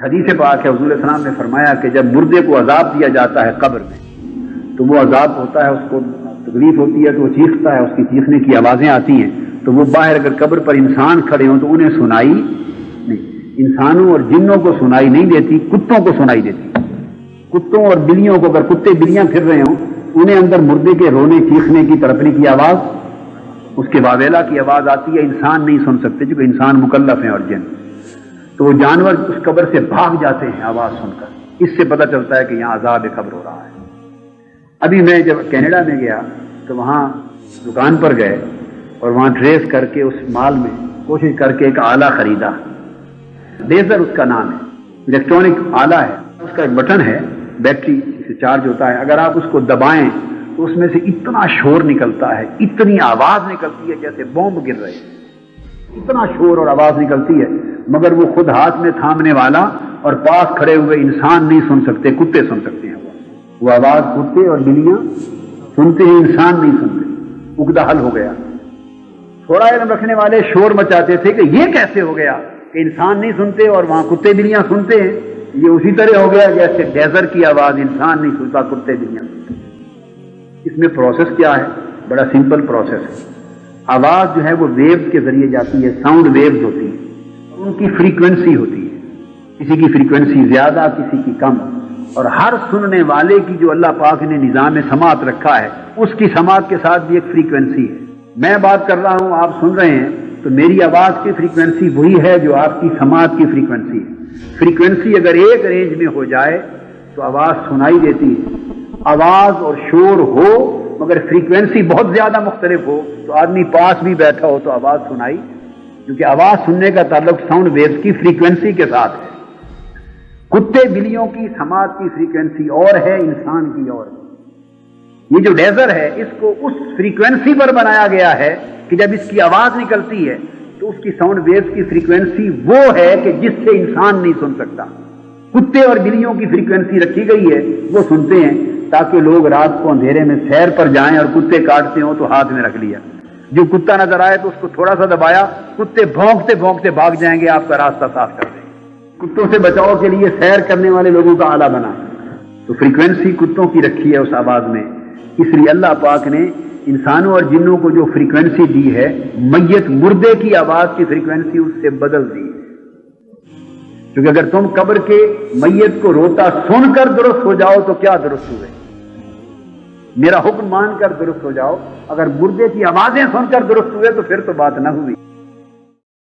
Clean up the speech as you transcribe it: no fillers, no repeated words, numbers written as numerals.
حدیث پاک ہے، حضور صلی اللہ علیہ وسلم نے فرمایا کہ جب مردے کو عذاب دیا جاتا ہے قبر میں تو وہ عذاب ہوتا ہے، اس کو تکلیف ہوتی ہے تو وہ چیختا ہے، اس کی چیخنے کی آوازیں آتی ہیں، تو وہ باہر اگر قبر پر انسان کھڑے ہوں تو انہیں سنائی نہیں، انسانوں اور جنوں کو سنائی نہیں دیتی، کتوں کو سنائی دیتی۔ کتوں اور بلیوں کو، اگر کتے بلیاں پھر رہے ہوں انہیں اندر مردے کے رونے چیخنے کی تڑپنے کی آواز، اس کے واویلا کی آواز آتی ہے، انسان نہیں سن سکتے کیونکہ انسان مکلف ہیں اور جن، تو وہ جانور اس قبر سے بھاگ جاتے ہیں آواز سن کر۔ اس سے پتہ چلتا ہے کہ یہاں عذاب قبر ہو رہا ہے۔ ابھی میں جب کینیڈا میں گیا تو وہاں دکان پر گئے اور وہاں ٹریس کر کے اس مال میں کوشش کر کے ایک آلہ خریدا، لیزر اس کا نام ہے، الیکٹرانک آلہ ہے، اس کا ایک بٹن ہے، بیٹری سے چارج ہوتا ہے، اگر آپ اس کو دبائیں تو اس میں سے اتنا شور نکلتا ہے، اتنی آواز نکلتی ہے جیسے بومب گر رہے ہیں، اتنا شور اور آواز نکلتی ہے، مگر وہ خود ہاتھ میں تھامنے والا اور پاس کھڑے ہوئے انسان نہیں سن سکتے، کتے سن سکتے ہیں وہ آواز، کتے اور بلیاں سنتے ہیں، انسان نہیں سنتے۔ عقدہ حل ہو گیا۔ تھوڑا علم رکھنے والے شور مچاتے تھے کہ یہ کیسے ہو گیا کہ انسان نہیں سنتے اور وہاں کتے بلیاں سنتے ہیں، یہ اسی طرح ہو گیا جیسے ڈیزر کی آواز انسان نہیں سنتا، کتے بلیاں سنتے۔ اس میں پروسیس کیا ہے؟ بڑا سمپل پروسیس ہے۔ آواز جو ہے وہ ویوز کے ذریعے جاتی ہے، ساؤنڈ ویوز ہوتی ہیں، ان کی فریکوینسی ہوتی ہے، کسی کی فریکوینسی زیادہ، کسی کی کم، اور ہر سننے والے کی جو اللہ پاک نے نظام سماعت رکھا ہے اس کی سماعت کے ساتھ بھی ایک فریکوینسی ہے۔ میں بات کر رہا ہوں، آپ سن رہے ہیں، تو میری آواز کی فریکوینسی وہی ہے جو آپ کی سماعت کی فریکوینسی ہے۔ فریکوینسی اگر ایک رینج میں ہو جائے تو آواز سنائی دیتی ہے، آواز اور شور ہو مگر فریکوینسی بہت زیادہ مختلف ہو تو آدمی پاس بھی بیٹھا ہو تو آواز سنائی، کیونکہ آواز سننے کا تعلق ساؤنڈ ویوز کی فریکوینسی کے ساتھ ہے۔ کتے بلیوں کی سماعت کی فریکوینسی اور ہے، انسان کی اور ہے۔ یہ جو لیزر ہے اس کو اس فریکوینسی پر بنایا گیا ہے کہ جب اس کی آواز نکلتی ہے تو اس کی ساؤنڈ ویوز کی فریکوینسی وہ ہے کہ جس سے انسان نہیں سن سکتا۔ کتے اور بلیوں کی فریکوینسی رکھی گئی ہے، وہ سنتے ہیں تاکہ لوگ رات کو اندھیرے میں سیر پر جائیں اور کتے کاٹتے ہوں تو ہاتھ میں رکھ لیا، جو کتا نظر آئے تو اس کو تھوڑا سا دبایا، کتے بھونکتے بھونکتے بھاگ جائیں گے، آپ کا راستہ صاف کر دیں گے۔ کتوں سے بچاؤ کے لیے سیر کرنے والے لوگوں کا آلہ بنا، تو فریکوینسی کتوں کی رکھی ہے اس آواز میں، اس لیے اللہ پاک نے انسانوں اور جنوں کو جو فریکوینسی دی ہے، میت مردے کی آواز کی فریکوینسی اس سے بدل دی ہے، کیونکہ اگر تم قبر کے میت کو روتا سن کر درست ہو جاؤ تو کیا درست ہوئے، میرا حکم مان کر درست ہو جاؤ، اگر مردے کی آوازیں سن کر درست ہوئے تو پھر تو بات نہ ہوئی۔